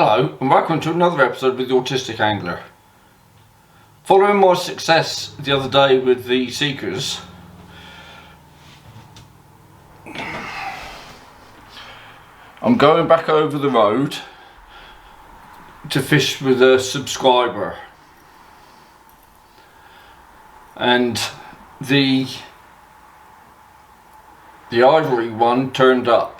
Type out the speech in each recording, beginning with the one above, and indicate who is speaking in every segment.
Speaker 1: Hello and welcome to another episode with the Autistic Angler. Following my success the other day with the Seekers, I'm going back over the road to fish with a subscriber, and the ivory one turned up.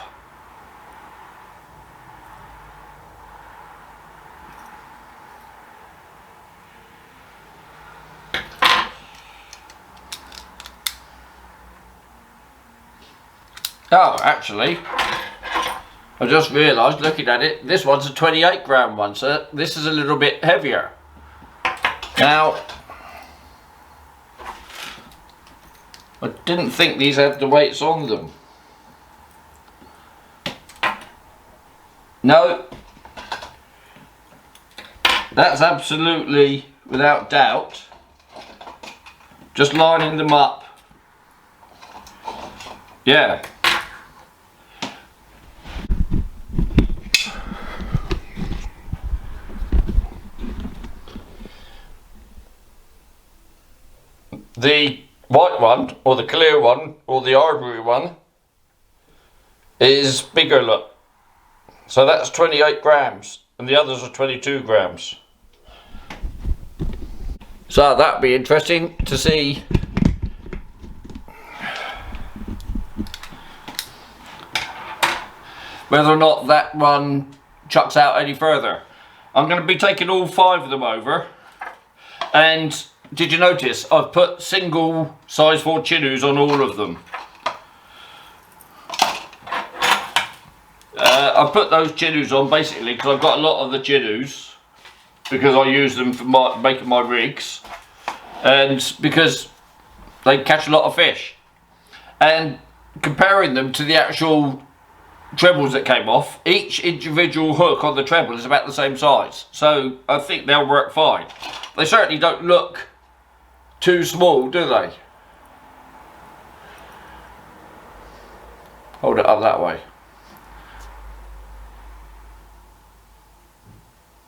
Speaker 1: Oh, actually, I just realised looking at it, this one's a 28 gram one, so this is a little bit heavier. Now, I didn't think these had the weights on them. No, that's absolutely without doubt just lining them up. Yeah. The white one, or the clear one, or the ivory one is bigger, look. So that's 28 grams, and the others are 22 grams. So that'd be interesting to see whether or not that one chucks out any further. I'm going to be taking all 5 of them over, and did you notice I've put single size 4 chinoos on all of them? I put those chinoos on basically because I've got a lot of the chinoos because I use them for making my rigs, and because they catch a lot of fish. And comparing them to the actual trebles that came off, each individual hook on the treble is about the same size, so I think they'll work fine. They certainly don't look too small, do they? Hold it up that way.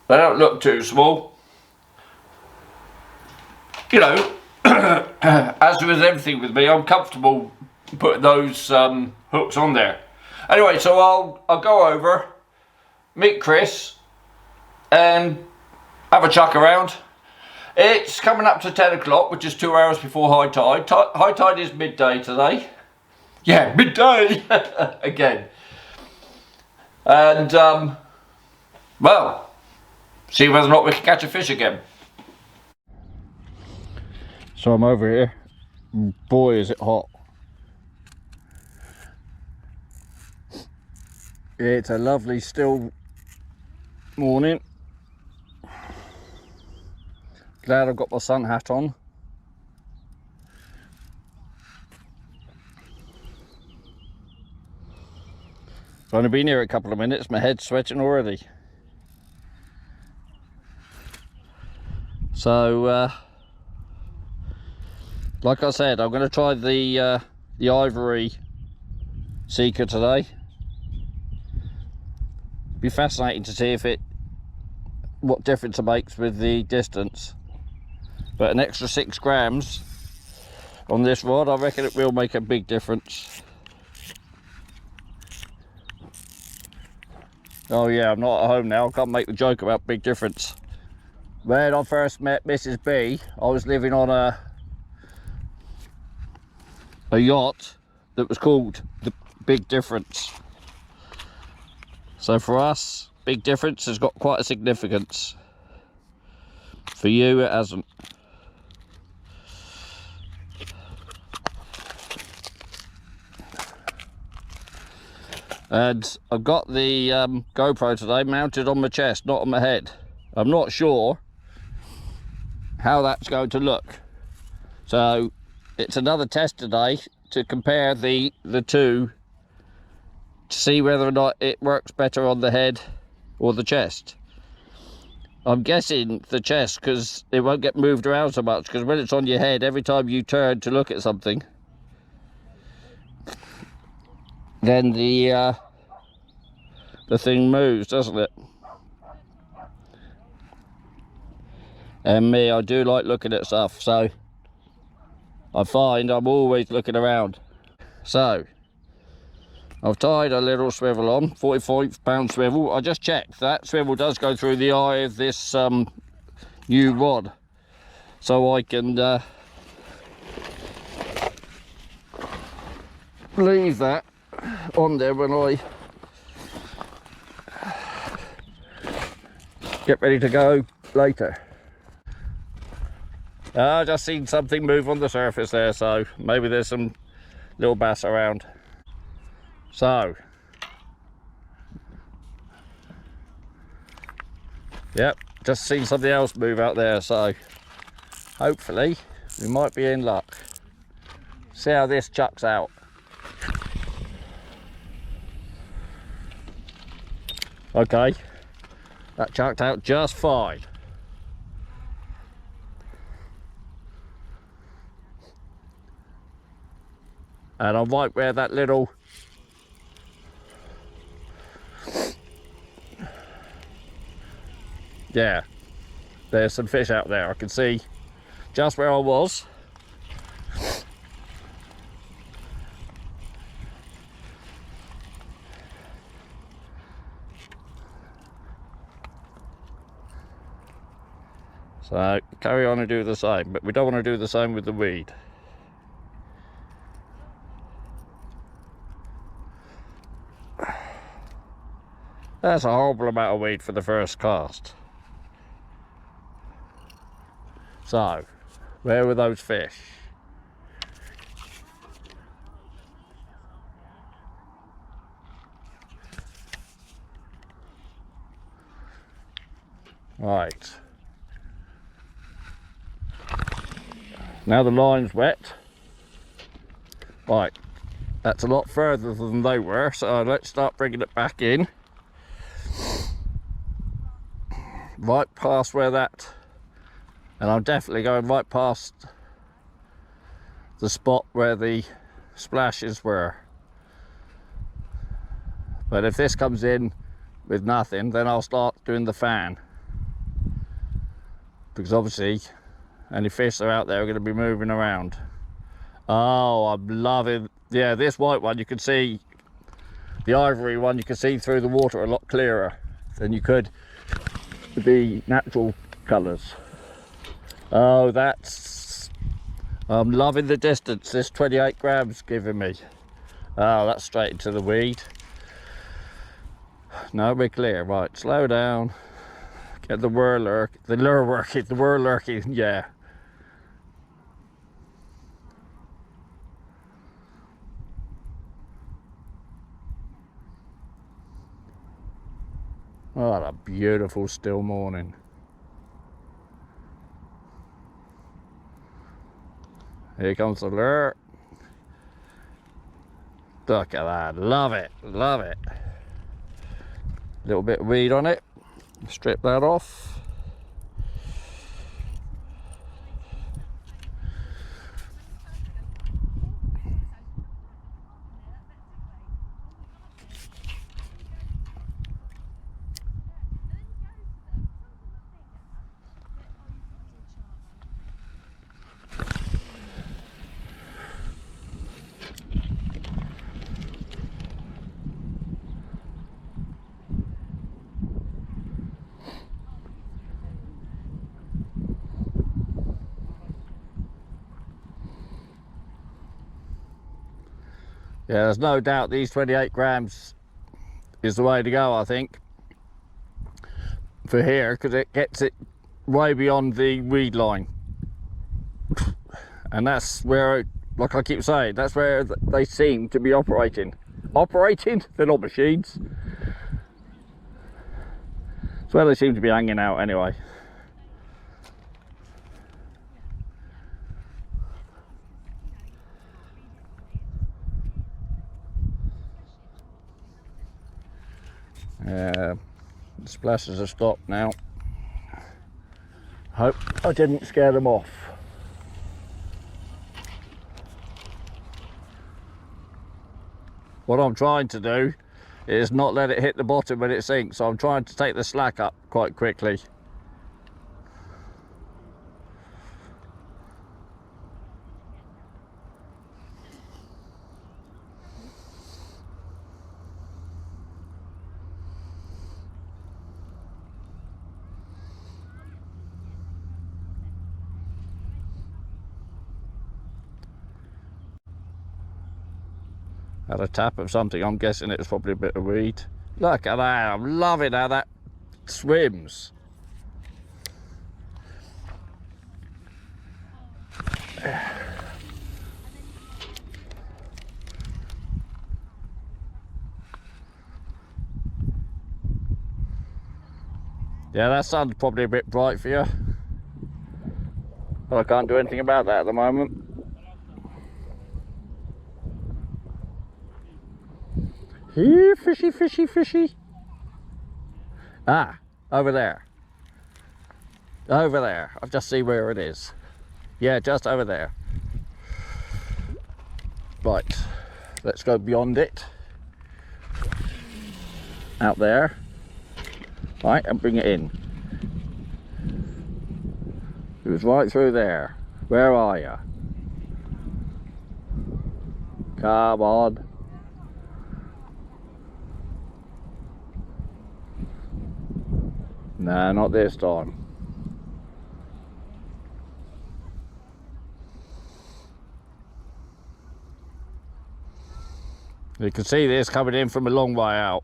Speaker 1: They don't look too small. You know, as with everything with me, I'm comfortable putting those hooks on there. Anyway, so I'll go over, meet Chris, and have a chuck around. It's coming up to 10 o'clock, which is 2 hours before high tide. High tide is midday today. Yeah, midday again. And well, see whether or not we can catch a fish again. So I'm over here. Boy, is it hot. It's a lovely still morning. Glad I've got my sun hat on. I've only been here a couple of minutes, my head's sweating already. So, like I said, I'm going to try the ivory Seeker today. Be fascinating to see what difference it makes with the distance. But an extra 6 grams on this rod, I reckon it will make a big difference. Oh yeah, I'm not at home now, I can't make the joke about big difference. When I first met Mrs. B, I was living on a yacht that was called the Big Difference. So for us, Big Difference has got quite a significance. For you, it hasn't. And I've got the GoPro today mounted on my chest, not on my head. I'm not sure how that's going to look. So it's another test today to compare the two to see whether or not it works better on the head or the chest. I'm guessing the chest because it won't get moved around so much, because when it's on your head, every time you turn to look at something, then the thing moves, doesn't it? And me, I do like looking at stuff, so I find I'm always looking around. So I've tied a little swivel on, 45-pound swivel. I just checked that swivel does go through the eye of this new rod, so I can leave that on there when I get ready to go later. I just seen something move on the surface there, so maybe there's some little bass around. So, yep, just seen something else move out there, so hopefully we might be in luck. See how this chucks out. Okay, that chucked out just fine. And I'm right where that little yeah, there's some fish out there. I can see just where I was. So carry on and do the same, but we don't want to do the same with the weed. That's a horrible amount of weed for the first cast. So, where were those fish? Right. Now the line's wet. Right, that's a lot further than they were, so let's start bringing it back in. Right past where that, and I'm definitely going right past the spot where the splashes were. But if this comes in with nothing, then I'll start doing the fan, because obviously any fish that are out there are going to be moving around. Oh, I'm loving, yeah, this white one, you can see, the ivory one, you can see through the water a lot clearer than you could the natural colours. Oh, that's, I'm loving the distance this 28 grams giving me. Oh, that's straight into the weed. No, we're clear. Right, slow down. Get the lure working, yeah. What a beautiful still morning. Here comes the lure. Look at that, love it, love it. Little bit of weed on it, strip that off. Yeah, there's no doubt these 28 grams is the way to go, I think, for here, because it gets it way beyond the weed line. And that's where, like I keep saying, that's where they seem to be operating. Operating? They're not machines. It's where they seem to be hanging out anyway. The splashes have stopped now. Hope I didn't scare them off. What I'm trying to do is not let it hit the bottom when it sinks, so I'm trying to take the slack up quite quickly. Had a tap of something. I'm guessing it was probably a bit of weed. Look at that. I'm loving how that swims. Yeah, that sun's probably a bit bright for you. But I can't do anything about that at the moment. Here, fishy, fishy, fishy. Ah, over there. Over there. I'll just see where it is. Yeah, just over there. Right, let's go beyond it. Out there. Right, and bring it in. It was right through there. Where are you? Come on. No, not this time. You can see this coming in from a long way out.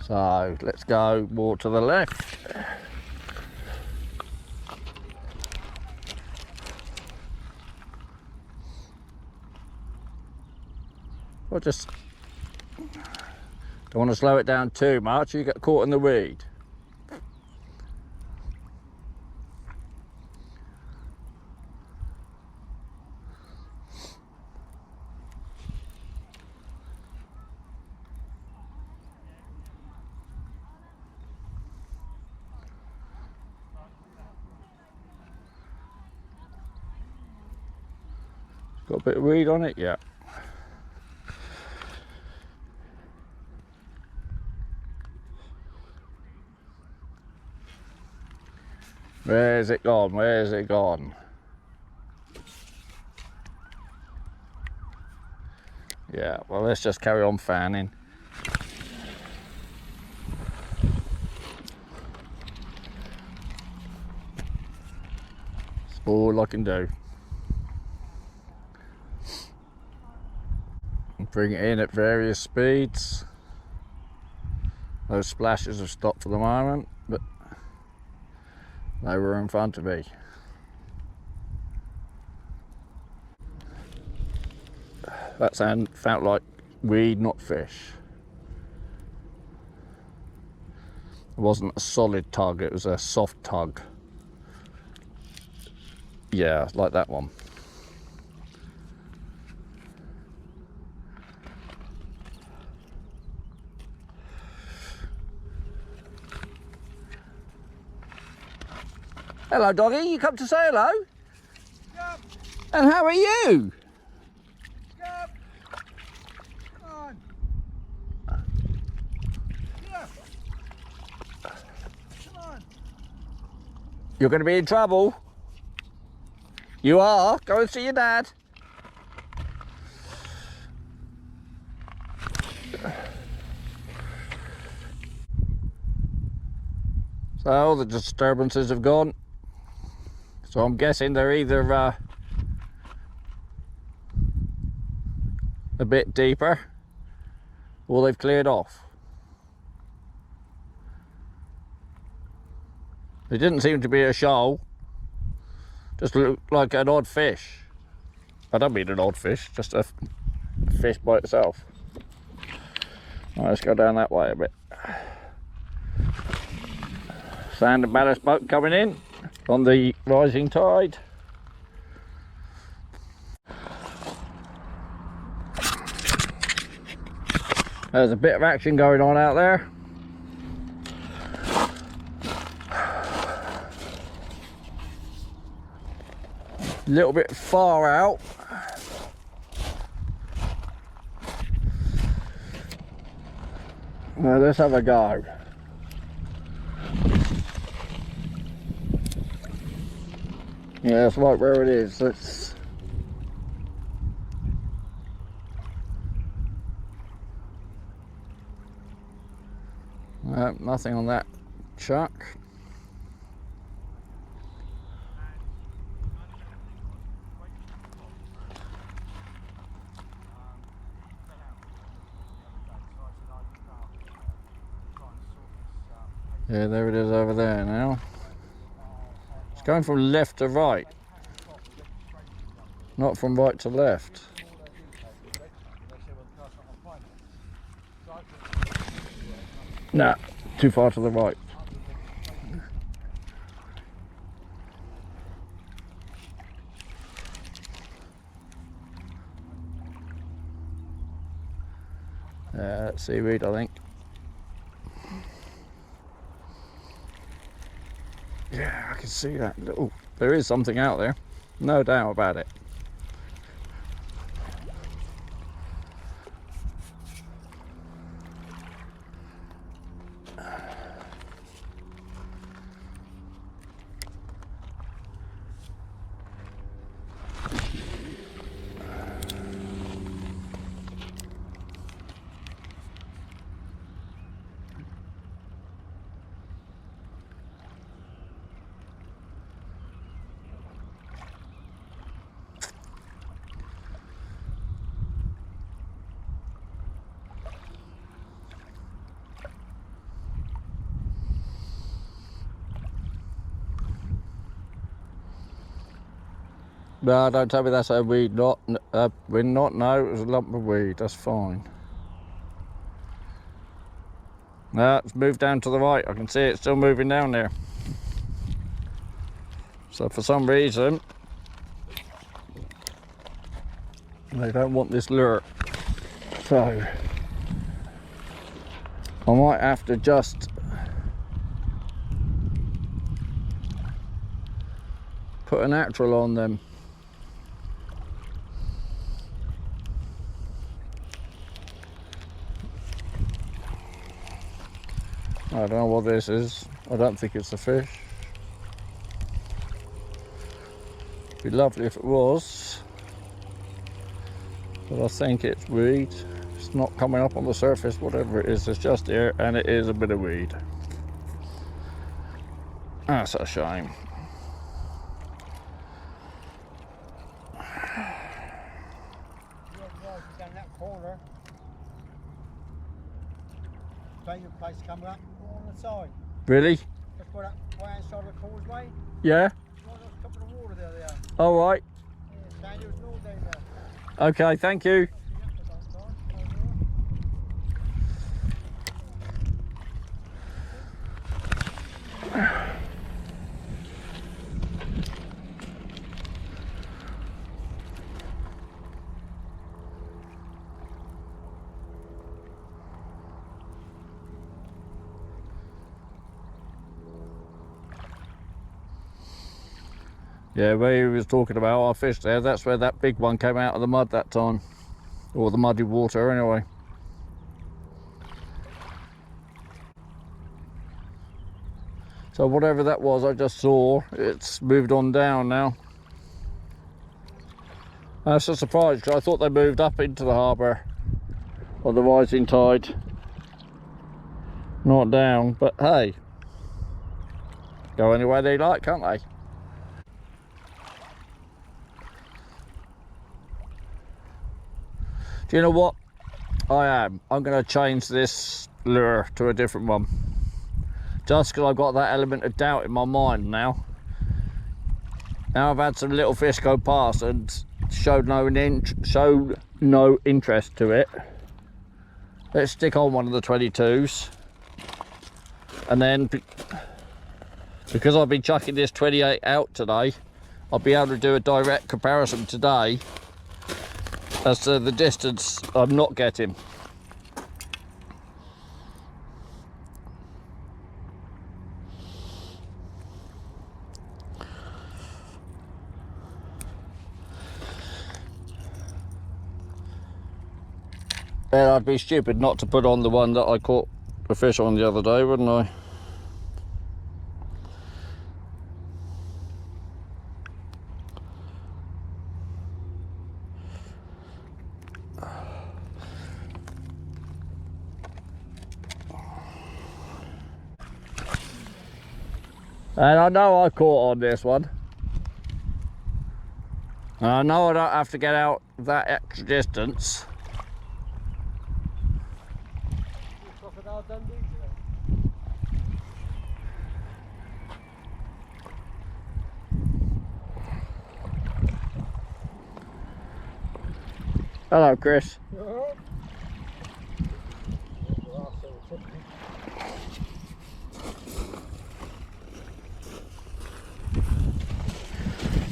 Speaker 1: So let's go more to the left. Or just don't want to slow it down too much, you get caught in the weed. Got a bit of weed on it, yeah. Where's it gone? Where's it gone? Yeah, well, let's just carry on fanning. That's all I can do. Bring it in at various speeds. Those splashes have stopped for the moment, but they were in front of me. That sound felt like weed, not fish. It wasn't a solid tug, it was a soft tug. Yeah, like that one. Hello, doggy. You come to say hello?
Speaker 2: Yep.
Speaker 1: And how are you?
Speaker 2: Yep. Come on. Yeah. Come on.
Speaker 1: You're going to be in trouble. You are. Go and see your dad. So all the disturbances have gone. So I'm guessing they're either a bit deeper or they've cleared off. It didn't seem to be a shoal, just looked like an odd fish. I don't mean an odd fish, just a fish by itself. Right, let's go down that way a bit. Sand and ballast boat coming in on the rising tide. There's a bit of action going on out there. A little bit far out. Well, let's have a go. Yeah, that's right where it is. Let's... nothing on that chuck. Yeah, there it is over there now. It's going from left to right, not from right to left. Nah, too far to the right. Seaweed, I think. Yeah, I can see that. Oh, there is something out there, no doubt about it. No, don't tell me that's a weed. Not, we're not. No, it was a lump of weed. That's fine. No, it's moved down to the right. I can see it still moving down there. So for some reason, they don't want this lure. So I might have to just put a natural on them. I don't know what this is. I don't think it's a fish. It'd be lovely if it was, but I think it's weed. It's not coming up on the surface. Whatever it is, it's just here, and it is a bit of weed. That's a shame.
Speaker 2: Down that corner. Plenty of place coming up on the side.
Speaker 1: Really?
Speaker 2: Just for that right hand side of the causeway.
Speaker 1: Yeah.
Speaker 2: Right on top of the water there.
Speaker 1: All right.
Speaker 2: Yeah, Sandy was all down there.
Speaker 1: Okay. Thank you. Yeah, where he was talking about, I fished there. That's where that big one came out of the mud that time, or the muddy water anyway. So whatever that was I just saw, it's moved on down now. That's a surprise, because I thought they moved up into the harbour on the rising tide, not down. But hey, go anywhere they like, can't they? Do you know what? I'm going to change this lure to a different one. Just because I've got that element of doubt in my mind now. Now I've had some little fish go past and showed no interest to it. Let's stick on one of the 22s. And then, because I've been chucking this 28 out today, I'll be able to do a direct comparison today as to the distance I'm not getting. And I'd be stupid not to put on the one that I caught the fish on the other day, wouldn't I? And I know I caught on this one. And I know I don't have to get out that extra distance. Hello, Chris.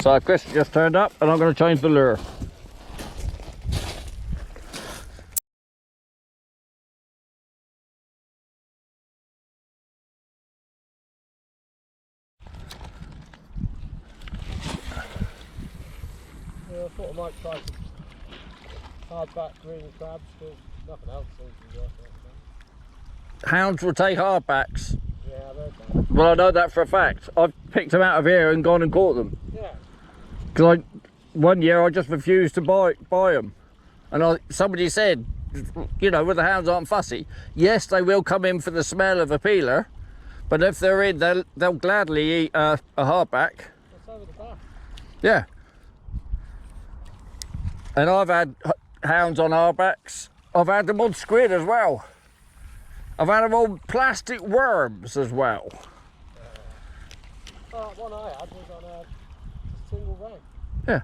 Speaker 1: So Chris just turned up and I'm going to change the lure.
Speaker 2: Yeah, I thought I might try some hardback green crabs, because nothing else seems to be working.
Speaker 1: Hounds will take hardbacks.
Speaker 2: Yeah, I've heard that.
Speaker 1: Well, I know that for a fact. I've picked them out of here and gone and caught them.
Speaker 2: Yeah.
Speaker 1: Because one year I just refused to buy them. And somebody said, you know, well, the hounds aren't fussy. Yes, they will come in for the smell of a peeler, but if they're in, they'll gladly eat a hardback.
Speaker 2: That's over the back.
Speaker 1: Yeah. And I've had hounds on hardbacks. I've had them on squid as well. I've had them on plastic worms as well.
Speaker 2: One I had was on a single ring.
Speaker 1: Yeah.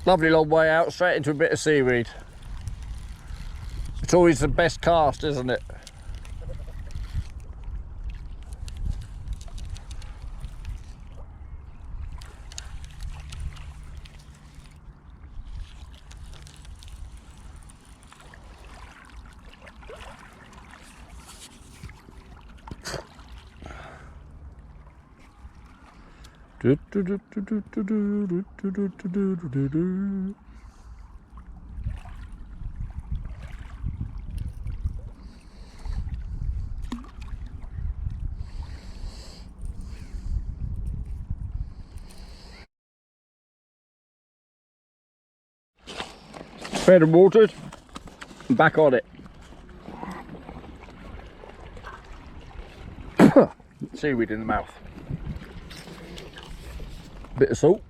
Speaker 1: Lovely long way out, straight into a bit of seaweed. It's always the best cast, isn't it? Fed and watered, and back on it. Seaweed in the mouth. Bit of salt.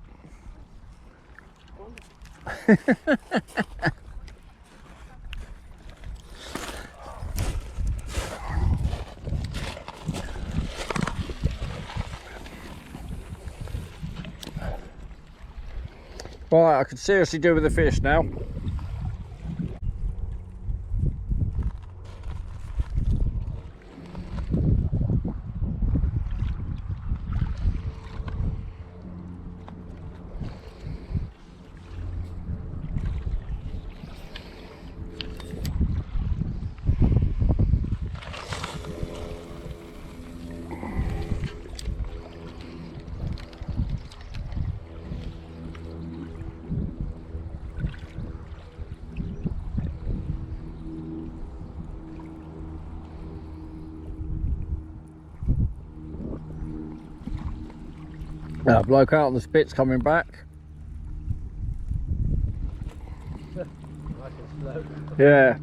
Speaker 1: Right, I can seriously do with the fish now. Bloke out on the spit's coming back.
Speaker 2: Nice and slow.
Speaker 1: Yeah.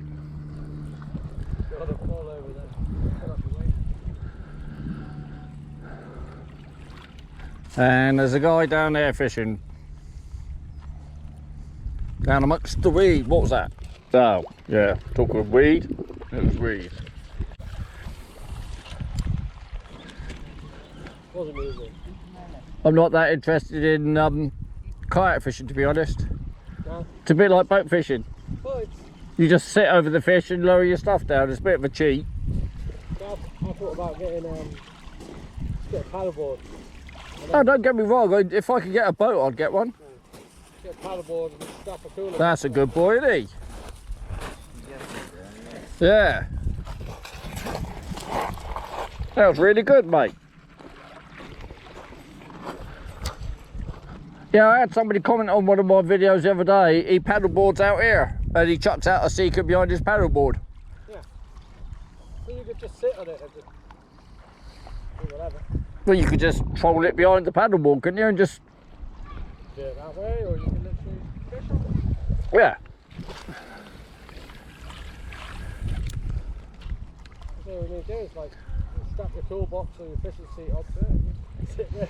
Speaker 2: Got to fall over there. Cut up the weight.
Speaker 1: And there's a guy down there fishing. Down amongst the weed. What was that? Oh, yeah. Talk of weed. It was weed.
Speaker 2: Wasn't easy.
Speaker 1: I'm not that interested in kayak fishing, to be honest.
Speaker 2: No.
Speaker 1: It's a bit like boat fishing.
Speaker 2: Well, it's,
Speaker 1: You just sit over the fish and lower your stuff down. It's a bit of a cheat.
Speaker 2: I thought about getting get a paddleboard.
Speaker 1: Oh, don't get me wrong. If I could get a boat, I'd get one.
Speaker 2: Get a paddleboard and stuff a cooler.
Speaker 1: That's a good boy, isn't he? Yeah. That was really good, mate. Yeah, I had somebody comment on one of my videos the other day. He paddleboards out here and he chucks out a seeker behind his paddleboard.
Speaker 2: Yeah. So you could just sit on it and just do whatever.
Speaker 1: Well, you could just troll it behind the paddleboard, couldn't you? And just...
Speaker 2: Do it that way, or you can literally fish on it.
Speaker 1: Yeah.
Speaker 2: So what we need to do is like strap your toolbox or your fishing seat onto it and just sit there.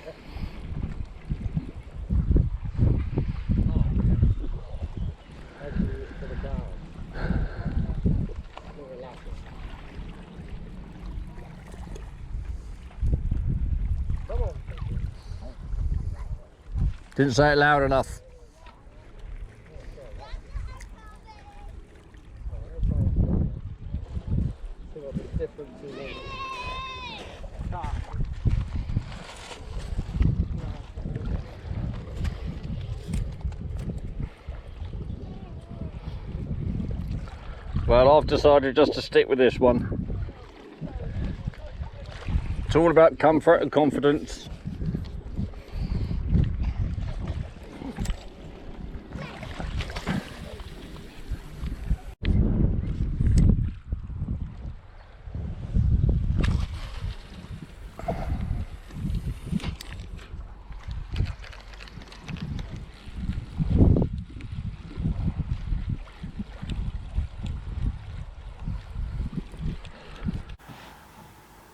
Speaker 2: For the down. Relaxing. Come on.
Speaker 1: Didn't say it loud enough.
Speaker 2: See what the difference is.
Speaker 1: Well, I've decided just to stick with this one. It's all about comfort and confidence.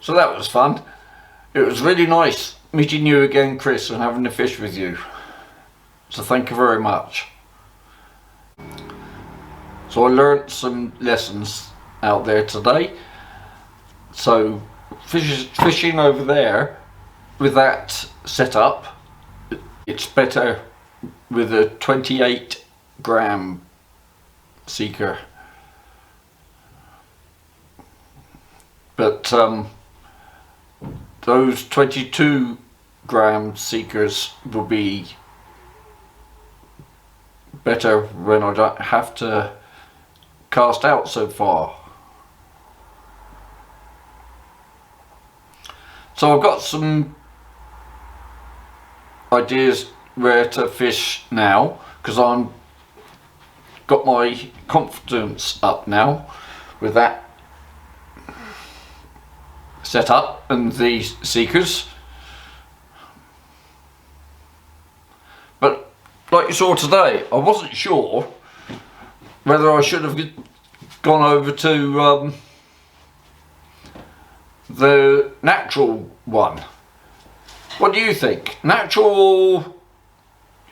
Speaker 1: So that was fun. It was really nice meeting you again, Chris, and having a fish with you. So thank you very much. So I learnt some lessons out there today. So fishing over there with that setup, it's better with a 28 gram seeker. But those 22 gram seekers will be better when I don't have to cast out so far. So I've got some ideas where to fish now, because I'm got my confidence up now with that set up and these seekers. But like you saw today, I wasn't sure whether I should have gone over to the natural one. What do you think? Natural or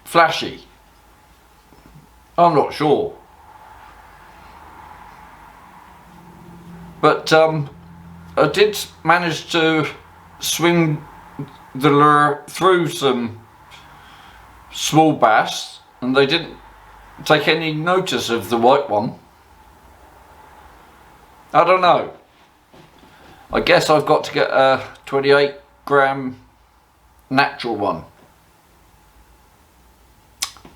Speaker 1: flashy? I'm not sure. But I did manage to swing the lure through some small bass, and they didn't take any notice of the white one. I don't know. I guess I've got to get a 28 gram natural one.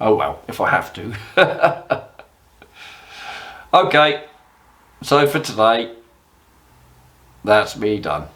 Speaker 1: Oh well, if I have to. Okay, so for today, that's me done.